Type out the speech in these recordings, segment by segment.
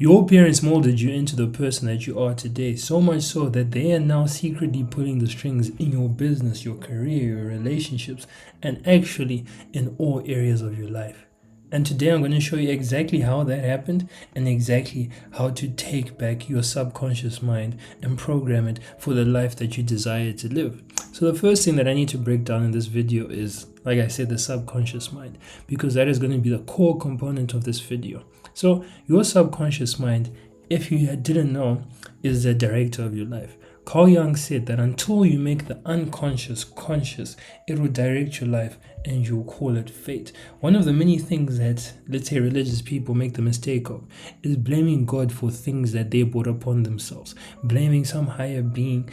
Your parents molded you into the person that you are today, so much so that they are now secretly pulling the strings in your business, your career, your relationships, and actually in all areas of your life. And today I'm going to show you exactly how that happened and exactly how to take back your subconscious mind and program it for the life that you desire to live. So the first thing that I need to break down in this video is, like I said, the subconscious mind, because that is going to be the core component of this video. So your subconscious mind, if you didn't know, is the director of your life. Carl Jung said that until you make the unconscious conscious, it will direct your life and you'll call it fate. One of the many things that, let's say, religious people make the mistake of is blaming God for things that they brought upon themselves, blaming some higher being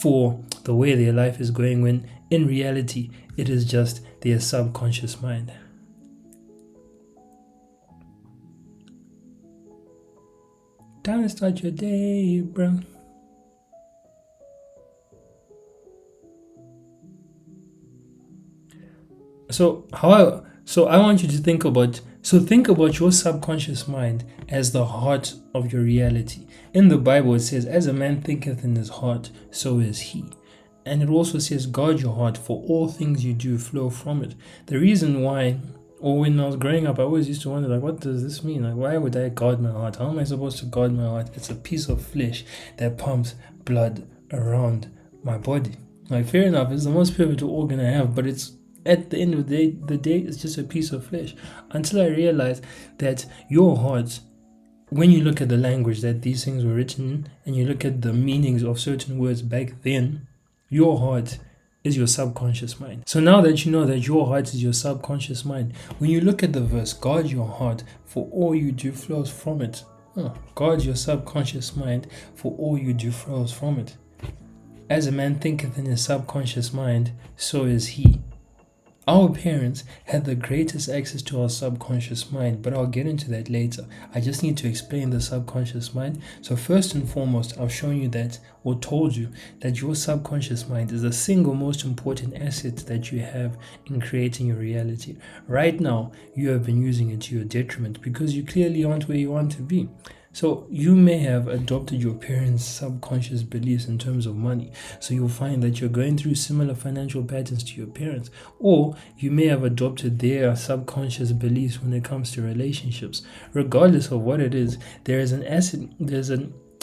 for the way their life is going, when in reality, it is just their subconscious mind. Time to start your day, bro. So I want you to think about your subconscious mind as the heart of your reality. In the Bible it says, as a man thinketh in his heart, so is he. And it also says, guard your heart, for all things you do flow from it. The reason why, or when I was growing up, I always used to wonder, like, what does this mean? Like, why would I guard my heart? How am I supposed to guard my heart? It's a piece of flesh that pumps blood around my body. Like, fair enough, it's the most pivotal organ I have, but it's, at the end of the day, it's just a piece of flesh. Until I realized that your heart, when you look at the language that these things were written in, and you look at the meanings of certain words back then, your heart is your subconscious mind. So now that you know that your heart is your subconscious mind, when you look at the verse, guard your heart, for all you do flows from it. Guard your subconscious mind, for all you do flows from it. As a man thinketh in his subconscious mind, so is he. Our parents had the greatest access to our subconscious mind, but I'll get into that later. I just need to explain the subconscious mind. So first and foremost, I've shown you that, or told you, that your subconscious mind is the single most important asset that you have in creating your reality. Right now, you have been using it to your detriment because you clearly aren't where you want to be. So you may have adopted your parents' subconscious beliefs in terms of money. So you'll find that you're going through similar financial patterns to your parents. Or you may have adopted their subconscious beliefs when it comes to relationships. Regardless of what it is, there's an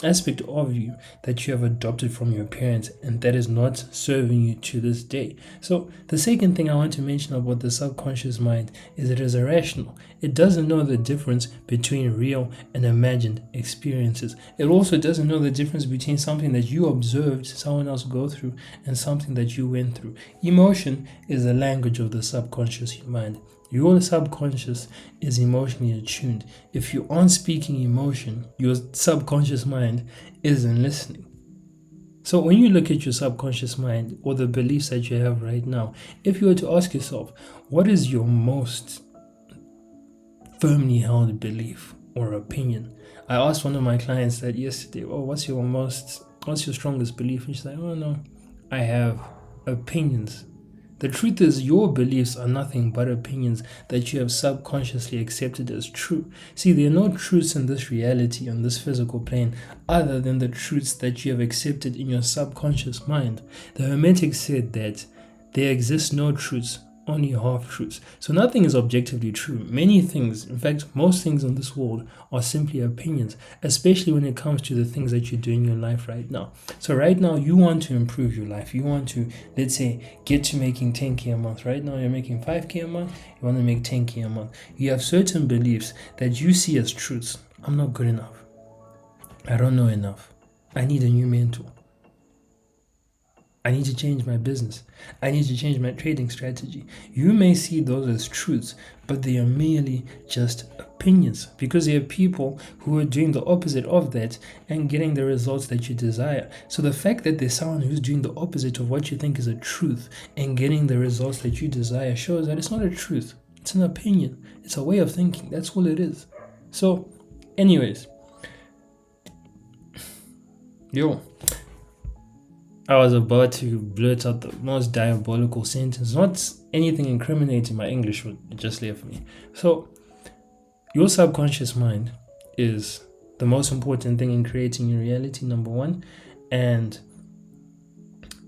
aspect of you that you have adopted from your parents, and that is not serving you to this day. So the second thing I want to mention about the subconscious mind is it is irrational. It doesn't know the difference between real and imagined experiences. It also doesn't know the difference between something that you observed someone else go through and something that you went through. Emotion is the language of the subconscious mind. Your subconscious is emotionally attuned. If you aren't speaking emotion, your subconscious mind isn't listening. So when you look at your subconscious mind, or the beliefs that you have right now, if you were to ask yourself, what is your most firmly held belief or opinion? I asked one of my clients that yesterday, what's your strongest belief? And she's like, oh no, I have opinions. The truth is, your beliefs are nothing but opinions that you have subconsciously accepted as true. See, there are no truths in this reality, on this physical plane, other than the truths that you have accepted in your subconscious mind. The Hermetic said that there exist no truths, only half-truths. So nothing is objectively true. Many things, in fact, most things in this world are simply opinions, especially when it comes to the things that you do in your life right now. So right now, you want to improve your life. You want to, let's say, get to making 10K a month. Right now, you're making 5K a month. You want to make 10K a month. You have certain beliefs that you see as truths. I'm not good enough. I don't know enough. I need a new mentor. I need to change my business. I need to change my trading strategy. You may see those as truths, but they are merely just opinions, because there are people who are doing the opposite of that and getting the results that you desire. So the fact that there's someone who's doing the opposite of what you think is a truth and getting the results that you desire shows that it's not a truth. It's an opinion. It's a way of thinking. That's all it is. So, anyways, I was about to blurt out the most diabolical sentence. Not anything incriminating, my English would just left me. So, your subconscious mind is the most important thing in creating your reality, number one, and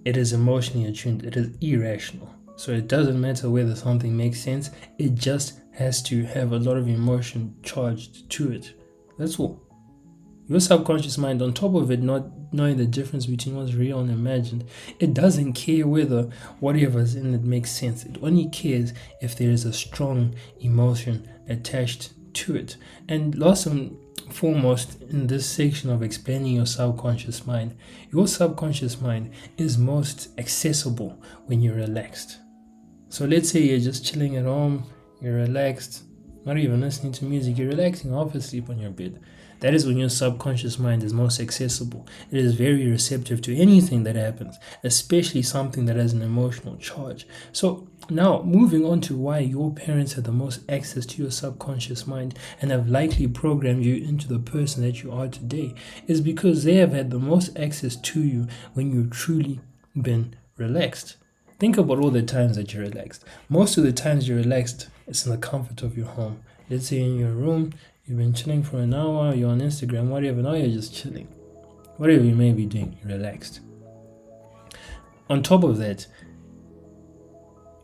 it is emotionally attuned. It is irrational. So it doesn't matter whether something makes sense, it just has to have a lot of emotion charged to it. That's all. Your subconscious mind, on top of it not knowing the difference between what's real and imagined, it doesn't care whether whatever's in it makes sense. It only cares if there is a strong emotion attached to it. And last and foremost, in this section of explaining your subconscious mind is most accessible when you're relaxed. So let's say you're just chilling at home, you're relaxed, not even listening to music, you're relaxing, half asleep on your bed. That is when your subconscious mind is most accessible. It is very receptive to anything that happens, especially something that has an emotional charge. So now, moving on to why your parents had the most access to your subconscious mind and have likely programmed you into the person that you are today, is because they have had the most access to you when you've truly been relaxed. Think about all the times that you're relaxed. Most of the times you're relaxed, it's in the comfort of your home. Let's say in your room, you've been chilling for an hour, you're on Instagram, whatever, now you're just chilling. Whatever you may be doing, you're relaxed. On top of that,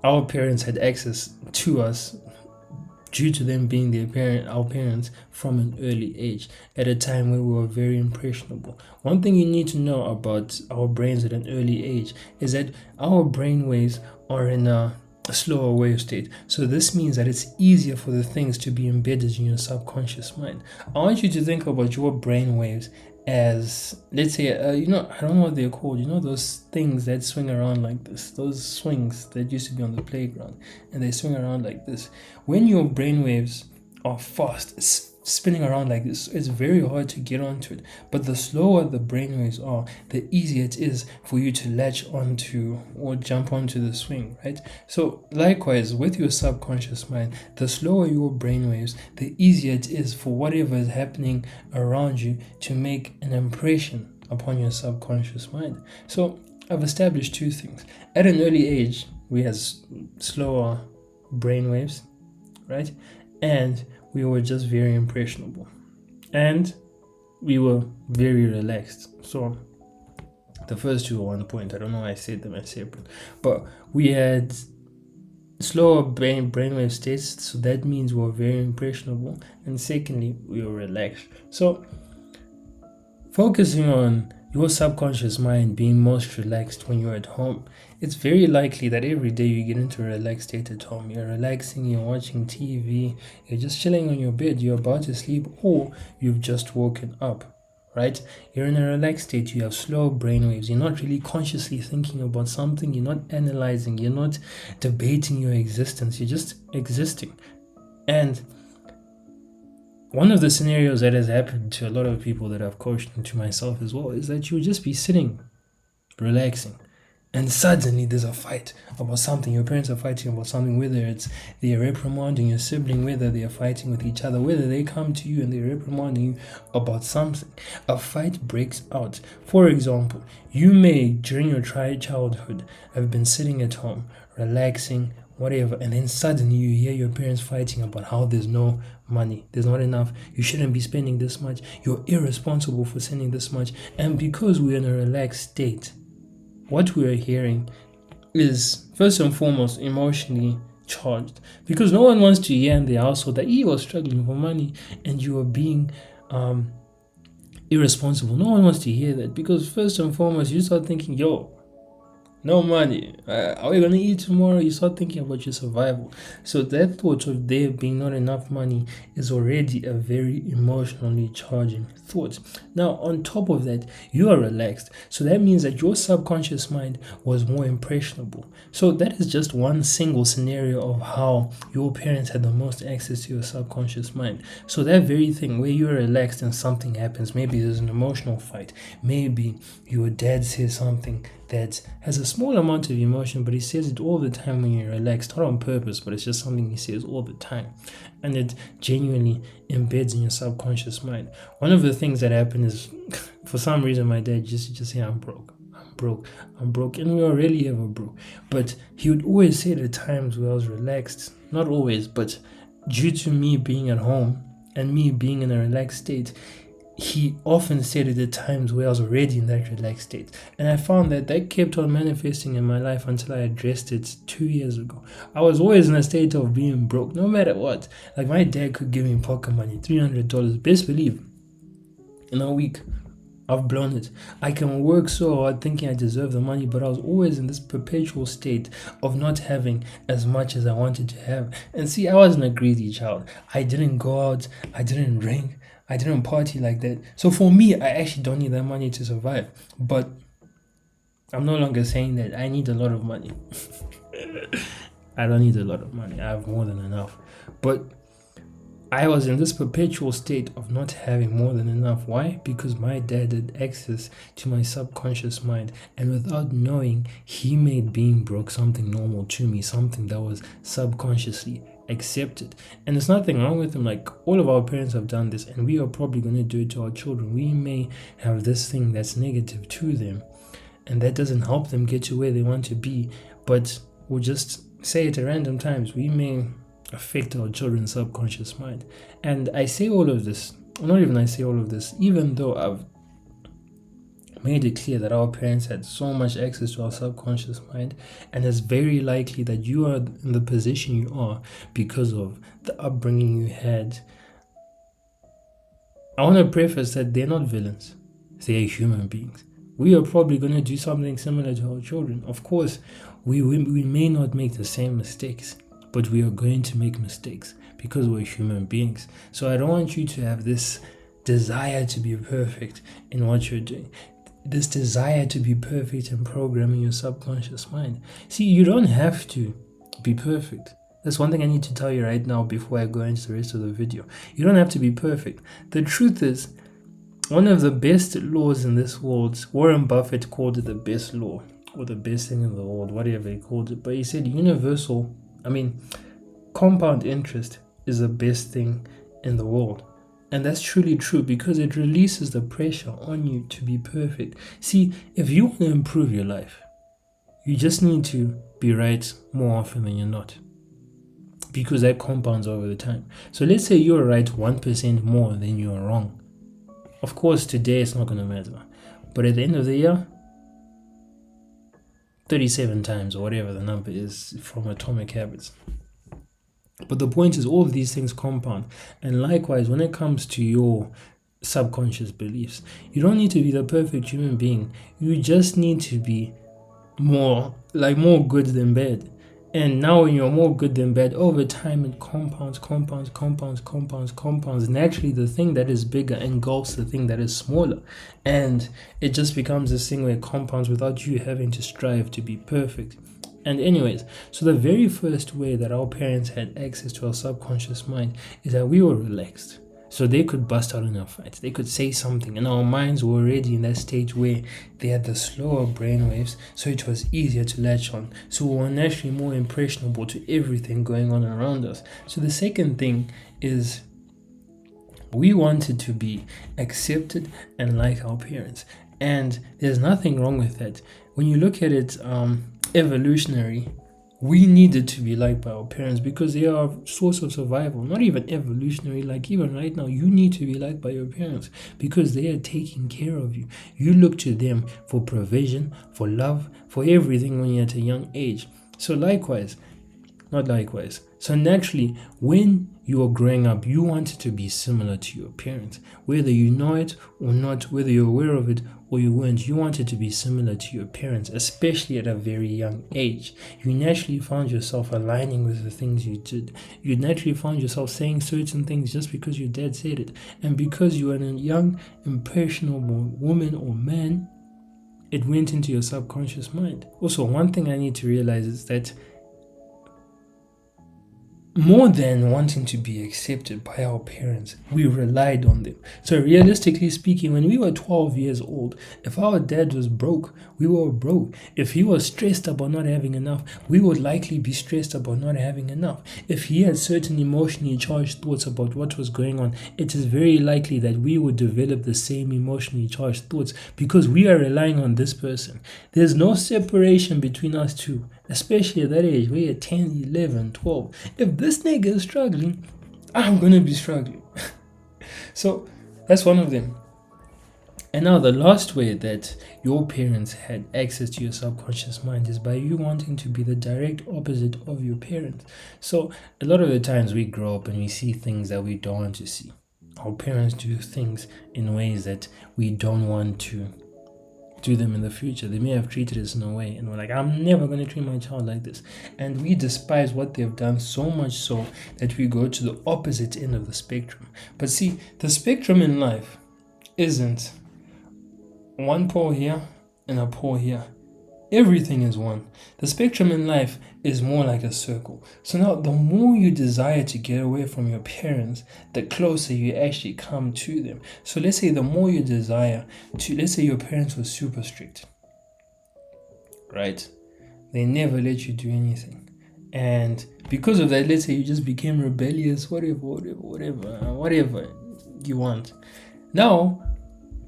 our parents had access to us due to them being our parents from an early age, at a time where we were very impressionable. One thing you need to know about our brains at an early age is that our brain waves are in a slower wave state. So this means that it's easier for the things to be embedded in your subconscious mind. I want you to think about your brain waves as, let's say, I don't know what they're called, those things that swing around like this, those swings that used to be on the playground, and they swing around like this. When your brain waves are fast, spinning around like this, it's very hard to get onto it. But the slower the brainwaves are, the easier it is for you to latch onto or jump onto the swing, right? So likewise, with your subconscious mind, the slower your brainwaves, the easier it is for whatever is happening around you to make an impression upon your subconscious mind. So I've established two things. At an early age, we have slower brainwaves, right? And we were just very impressionable, and we were very relaxed. So the first two are 1 point. I don't know why I said them as separate, but we had slower brainwave states, so that means we were very impressionable, and secondly, we were relaxed. So focusing on your subconscious mind being most relaxed when you're at home, it's very likely that every day you get into a relaxed state at home. You're relaxing, you're watching TV, you're just chilling on your bed, you're about to sleep, or you've just woken up, right? You're in a relaxed state, you have slow brainwaves, you're not really consciously thinking about something, you're not analyzing, you're not debating your existence, you're just existing. And one of the scenarios that has happened to a lot of people that I've coached, and to myself as well, is that you'll just be sitting, relaxing, and suddenly there's a fight about something. Your parents are fighting about something, whether it's they're reprimanding your sibling, whether they're fighting with each other, whether they come to you and they're reprimanding you about something. A fight breaks out. For example, you may, during your childhood, have been sitting at home, relaxing, whatever, and then suddenly you hear your parents fighting about how there's no money, there's not enough, you shouldn't be spending this much, you're irresponsible for spending this much. And because we're in a relaxed state, what we are hearing is first and foremost emotionally charged, because no one wants to hear in the household that you are struggling for money and you are being irresponsible. No one wants to hear that, because first and foremost you start thinking, yo, no money, are we gonna eat tomorrow? You start thinking about your survival. So that thought of there being not enough money is already a very emotionally charging thought. Now on top of that, you are relaxed, so that means that your subconscious mind was more impressionable. So that is just one single scenario of how your parents had the most access to your subconscious mind. So that very thing where you're relaxed and something happens, maybe there's an emotional fight, maybe your dad says something that has a small amount of emotion, but he says it all the time when you're relaxed, not on purpose, but it's just something he says all the time, and it genuinely embeds in your subconscious mind. One of the things that happened is, for some reason, my dad just say, I'm broke, and we were really ever broke. But he would always say the times where I was relaxed, not always, but due to me being at home and me being in a relaxed state, he often said it at times where I was already in that relaxed state. And I found that that kept on manifesting in my life until I addressed it 2 years ago. I was always in a state of being broke, no matter what. Like my dad could give me pocket money, $300, best believe. In a week, I've blown it. I can work so hard thinking I deserve the money, but I was always in this perpetual state of not having as much as I wanted to have. And see, I wasn't a greedy child. I didn't go out, I didn't drink, I didn't party like that. So for me, I actually don't need that money to survive. But I'm no longer saying that I need a lot of money. I don't need a lot of money. I have more than enough. But I was in this perpetual state of not having more than enough. Why? Because my dad had access to my subconscious mind, and without knowing, he made being broke something normal to me, something that was subconsciously accepted. And there's nothing wrong with him. Like, all of our parents have done this, and we are probably going to do it to our children. We may have this thing that's negative to them, and that doesn't help them get to where they want to be, but we'll just say it at random times. We may affect our children's subconscious mind. And I say all of this, not even I say all of this, even though I've made it clear that our parents had so much access to our subconscious mind, and it's very likely that you are in the position you are because of the upbringing you had. I want to preface that they're not villains, they are human beings. We are probably going to do something similar to our children. Of course, we may not make the same mistakes, but we are going to make mistakes because we're human beings. So I don't want you to have this desire to be perfect in what you're doing, this desire to be perfect in programming your subconscious mind. See, you don't have to be perfect. That's one thing I need to tell you right now before I go into the rest of the video. You don't have to be perfect. The truth is, one of the best laws in this world, Warren Buffett called it the best law, or the best thing in the world, whatever he called it, but he said compound interest is the best thing in the world. And that's truly true because it releases the pressure on you to be perfect. See, if you want to improve your life, you just need to be right more often than you're not, because that compounds over the time. So let's say you're right 1% more than you're wrong. Of course, today it's not going to matter, but at the end of the year, 37 times or whatever the number is from Atomic Habits. But the point is, all of these things compound. And likewise, when it comes to your subconscious beliefs, you don't need to be the perfect human being. You just need to be more good than bad. And now when you're more good than bad, over time it compounds. Naturally, the thing that is bigger engulfs the thing that is smaller. And it just becomes this thing where it compounds without you having to strive to be perfect. And anyways, so the very first way that our parents had access to our subconscious mind is that we were relaxed. So they could bust out in a fight. They could say something, and our minds were already in that stage where they had the slower brainwaves, so it was easier to latch on. So we were naturally more impressionable to everything going on around us. So the second thing is, we wanted to be accepted and like our parents. And there's nothing wrong with that. When you look at it evolutionary, we needed to be liked by our parents because they are a source of survival. Not even evolutionary, like even right now, you need to be liked by your parents because they are taking care of you. You look to them for provision, for love, for everything when you're at a young age. So naturally, when you are growing up, you wanted to be similar to your parents. Whether you know it or not, whether you're aware of it or you weren't, you wanted to be similar to your parents, especially at a very young age. You naturally found yourself aligning with the things you did. You naturally found yourself saying certain things just because your dad said it. And because you were a young, impressionable woman or man, it went into your subconscious mind. Also, one thing I need to realize is that more than wanting to be accepted by our parents, we relied on them. So realistically speaking, when we were 12 years old, if our dad was broke, we were broke. If he was stressed about not having enough, we would likely be stressed about not having enough. If he had certain emotionally charged thoughts about what was going on, it is very likely that we would develop the same emotionally charged thoughts because we are relying on this person. There's no separation between us two, especially at that age, we're 10, 11, 12. If this nigga is struggling, I'm gonna be struggling. So that's one of them. And now the last way that your parents had access to your subconscious mind is by you wanting to be the direct opposite of your parents. So a lot of the times we grow up and we see things that we don't want to see. Our parents do things in ways that we don't want to do them in the future. They may have treated us in a way and we're like, I'm never going to treat my child like this. And we despise what they've done so much so that we go to the opposite end of the spectrum. But see, the spectrum in life isn't one pole here and a pole here. Everything is one. The spectrum in life is more like a circle. So now the more you desire to get away from your parents, the closer you actually come to them. So let's say the more you desire to, let's say your parents were super strict, right? They never let you do anything. And because of that, let's say you just became rebellious, whatever you want. Now,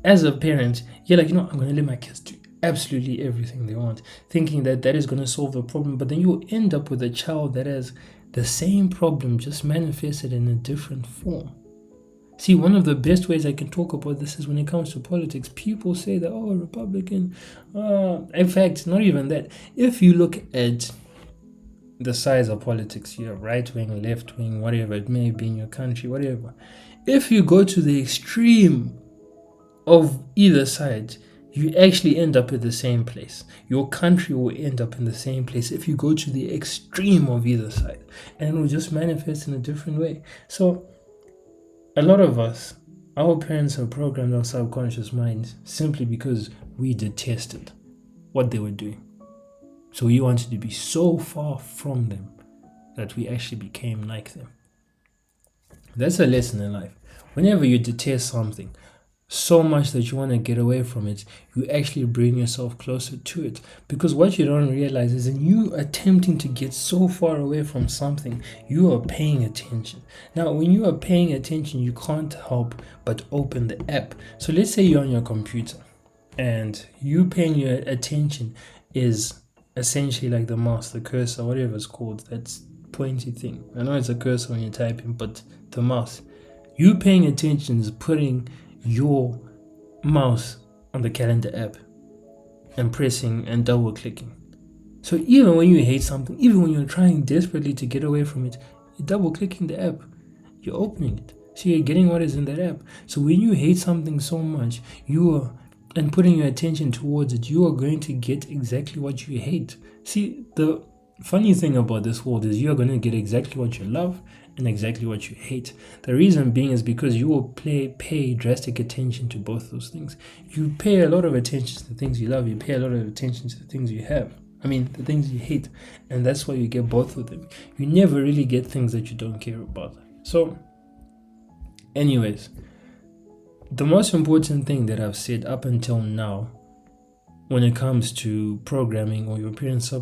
as a parent, you're like, I'm going to let my kids do absolutely everything they want, thinking that that is going to solve the problem. But then you end up with a child that has the same problem, just manifested in a different form. See, one of the best ways I can talk about this is when it comes to politics. People say that, Republican. In fact, not even that. If you look at the size of politics, right wing, left wing, whatever it may be in your country, whatever. If you go to the extreme of either side, you actually end up at the same place. Your country will end up in the same place if you go to the extreme of either side, and it will just manifest in a different way. So a lot of us, our parents have programmed our subconscious mind simply because we detested what they were doing. So we wanted to be so far from them that we actually became like them. That's a lesson in life. Whenever you detest something so much that you want to get away from it, you actually bring yourself closer to it. Because what you don't realize is in you attempting to get so far away from something, you are paying attention. Now, when you are paying attention, you can't help but open the app. So let's say you're on your computer and you paying your attention is essentially like the mouse, the cursor, whatever it's called, that's pointy thing. I know it's a cursor when you're typing, but the mouse. You paying attention is putting your mouse on the calendar app and pressing and double clicking. So even when you hate something, even when you're trying desperately to get away from it, you're double clicking the app, you're opening it, so you're getting what is in that app. So when you hate something so much, and putting your attention towards it, you are going to get exactly what you hate. See, the funny thing about this world is you are going to get exactly what you love and exactly what you hate. The reason being is because you will pay drastic attention to both those things. You pay a lot of attention to the things you love, you pay a lot of attention to the things you have. The things you hate. And that's why you get both of them. You never really get things that you don't care about. So, anyways, the most important thing that I've said up until now when it comes to programming or your parents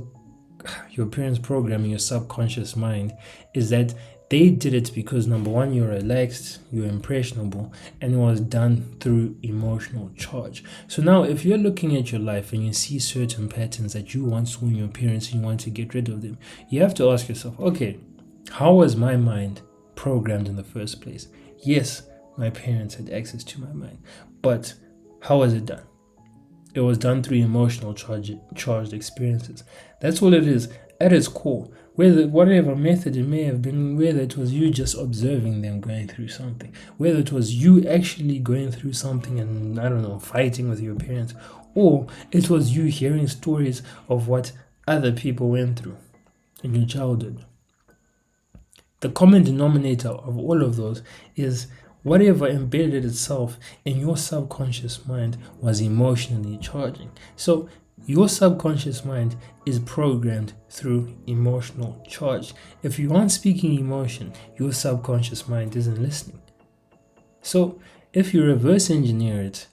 programming your subconscious mind is that they did it because, number one, you're relaxed, you're impressionable, and it was done through emotional charge. So now if you're looking at your life and you see certain patterns that you once saw in your parents and you want to get rid of them, you have to ask yourself, okay, how was my mind programmed in the first place? Yes, my parents had access to my mind, but how was it done? It was done through emotional charged experiences. That's all it is at its core. Whatever method it may have been, whether it was you just observing them going through something, whether it was you actually going through something and, fighting with your parents, or it was you hearing stories of what other people went through in your childhood. The common denominator of all of those is whatever embedded itself in your subconscious mind was emotionally charging. So your subconscious mind is programmed through emotional charge. If you aren't speaking emotion, your subconscious mind isn't listening. So if you reverse engineer it,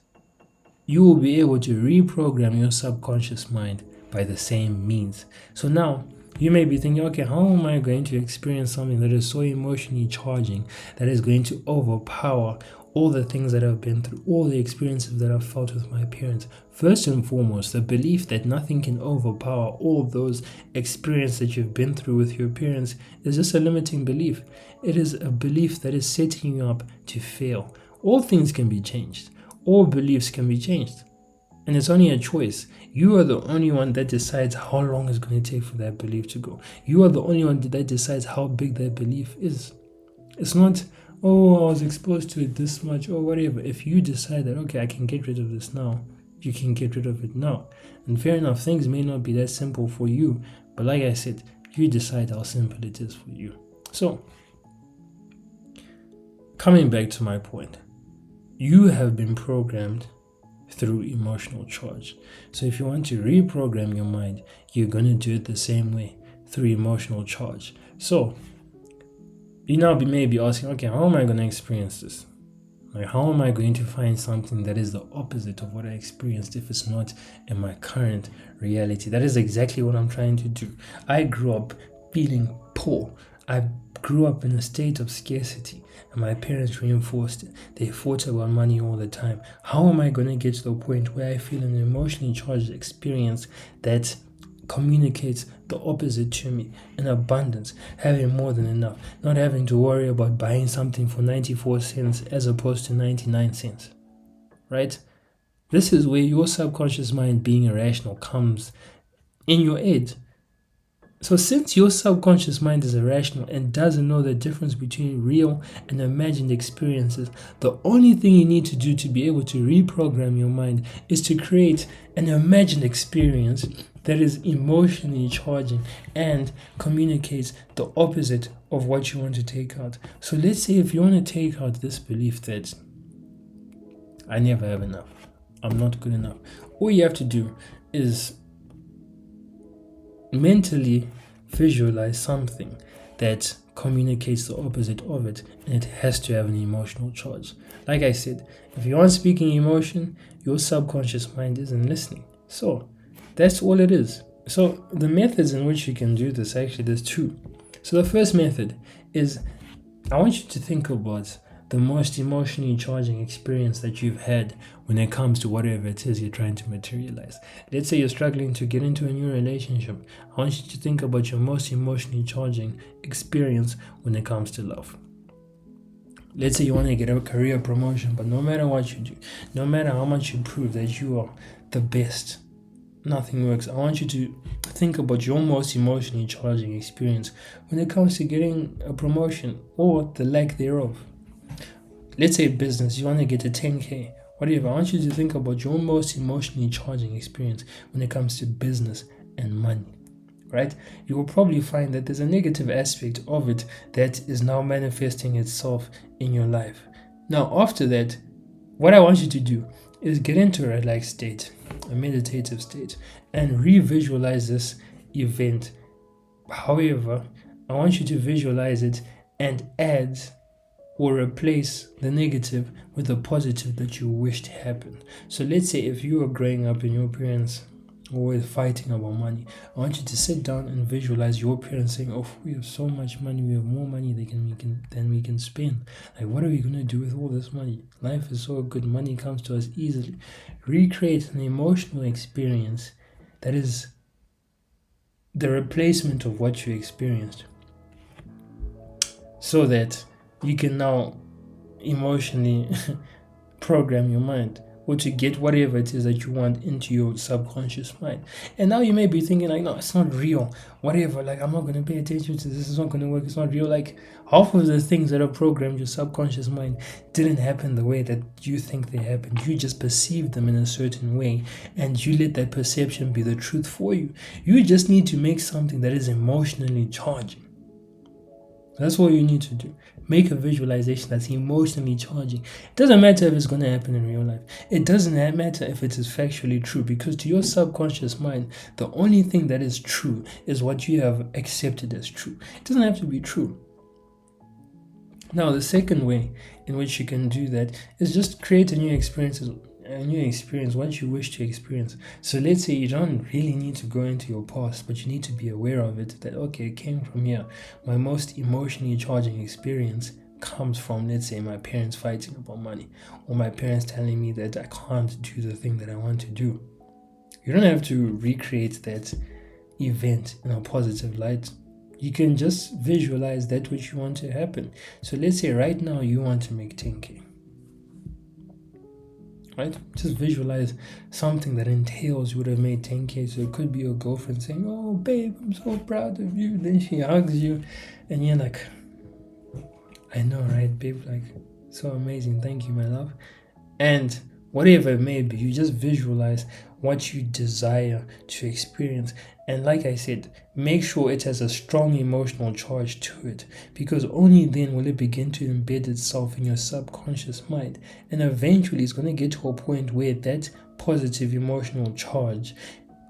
you will be able to reprogram your subconscious mind by the same means. So now you may be thinking, okay, how am I going to experience something that is so emotionally charging that is going to overpower all the things that I've been through, all the experiences that I've felt with my parents? First and foremost, the belief that nothing can overpower all those experiences that you've been through with your parents is just a limiting belief. It is a belief that is setting you up to fail. All things can be changed. All beliefs can be changed. And it's only a choice. You are the only one that decides how long it's going to take for that belief to go. You are the only one that decides how big that belief is. It's not, oh, I was exposed to it this much or whatever. If you decide that, okay, I can get rid of this now, you can get rid of it now. And fair enough, things may not be that simple for you, but like I said, you decide how simple it is for you. So, coming back to my point, you have been programmed through emotional charge. So if you want to reprogram your mind, you're going to do it the same way, through emotional charge. So you now may be asking, okay, how am I going to experience this? Like, how am I going to find something that is the opposite of what I experienced if it's not in my current reality? That is exactly what I'm trying to do. I grew up feeling poor. I grew up in a state of scarcity, and my parents reinforced it. They fought about money all the time. How am I going to get to the point where I feel an emotionally charged experience that communicates the opposite to me, in abundance, having more than enough, not having to worry about buying something for 94 cents as opposed to 99 cents, right? This is where your subconscious mind being irrational comes in your aid. So since your subconscious mind is irrational and doesn't know the difference between real and imagined experiences, the only thing you need to do to be able to reprogram your mind is to create an imagined experience that is emotionally charging and communicates the opposite of what you want to take out. So let's say if you want to take out this belief that I never have enough, I'm not good enough, all you have to do is mentally visualize something that communicates the opposite of it, and it has to have an emotional charge. Like I said, if you aren't speaking emotion, your subconscious mind isn't listening. So that's all it is. So the methods in which you can do this, actually there's two. So the first method is, I want you to think about the most emotionally charging experience that you've had when it comes to whatever it is you're trying to materialize. Let's say you're struggling to get into a new relationship. I want you to think about your most emotionally charging experience when it comes to love. Let's say you want to get a career promotion, but no matter what you do, no matter how much you prove that you are the best, nothing works. I want you to think about your most emotionally charging experience when it comes to getting a promotion or the lack thereof. Let's say business, you want to get a 10K, whatever. I want you to think about your most emotionally charging experience when it comes to business and money, right? You will probably find that there's a negative aspect of it that is now manifesting itself in your life. Now, after that, what I want you to do is get into a relaxed state, a meditative state, and re-visualize this event. However, I want you to visualize it and add or replace the negative with the positive that you wished happened. So let's say if you were growing up and your parents were fighting about money, I want you to sit down and visualize your parents saying, oh, we have so much money, we have more money than we can spend. Like, what are we going to do with all this money? Life is so good, money comes to us easily. Recreate an emotional experience that is the replacement of what you experienced, so that you can now emotionally program your mind, or to get whatever it is that you want into your subconscious mind. And now you may be thinking like, no, it's not real, whatever, like I'm not going to pay attention to this, it's not going to work, it's not real. Like, half of the things that are programmed your subconscious mind didn't happen the way that you think they happened. You just perceived them in a certain way, and you let that perception be the truth for you. You just need to make something that is emotionally charging. That's all you need to do. Make a visualization that's emotionally charging. It doesn't matter if it's going to happen in real life. It doesn't matter if it is factually true, because to your subconscious mind, the only thing that is true is what you have accepted as true. It doesn't have to be true. Now, the second way in which you can do that is just create a new experience, what you wish to experience. So let's say you don't really need to go into your past, but you need to be aware of it, that okay, it came from here. My most emotionally charging experience comes from, let's say, my parents fighting about money, or my parents telling me that I can't do the thing that I want to do. You don't have to recreate that event in a positive light. You can just visualize that which you want to happen. So let's say right now you want to make 10K. right? Just visualize something that entails you would have made 10K. So it could be your girlfriend saying, "Oh, babe, I'm so proud of you." Then she hugs you, and you're like, "I know, right, babe? Like, so amazing. Thank you, my love." And whatever it may be, you just visualize what you desire to experience. And like I said, make sure it has a strong emotional charge to it, because only then will it begin to embed itself in your subconscious mind. And eventually, it's going to get to a point where that positive emotional charge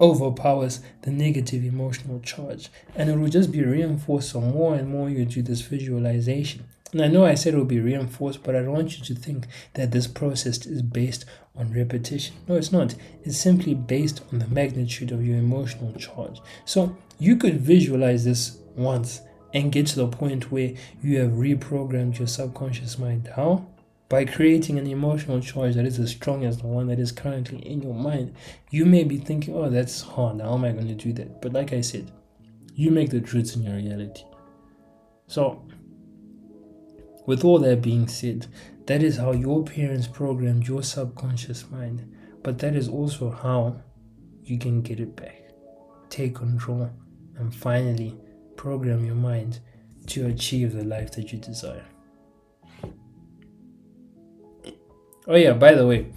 overpowers the negative emotional charge, and it will just be reinforced the more and more you do this visualization. And I know I said it will be reinforced, but I don't want you to think that this process is based on repetition. No, it's not. It's simply based on the magnitude of your emotional charge. So you could visualize this once and get to the point where you have reprogrammed your subconscious mind. How? By creating an emotional charge that is as strong as the one that is currently in your mind. You may be thinking, "Oh, that's hard. How am I going to do that?" But like I said, you make the truths in your reality. So, with all that being said, that is how your parents programmed your subconscious mind. But that is also how you can get it back. Take control and finally program your mind to achieve the life that you desire. Oh yeah, by the way,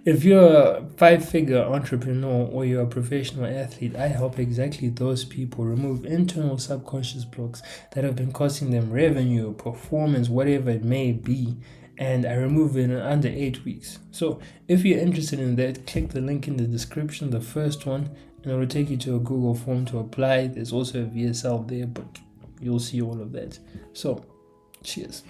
if you're a 5-figure entrepreneur or you're a professional athlete, I help exactly those people remove internal subconscious blocks that have been costing them revenue, performance, whatever it may be, and I remove it in under 8 weeks. So if you're interested in that, click the link in the description, the first one, and it will take you to a Google form to apply. There's also a VSL there, but you'll see all of that. So, cheers.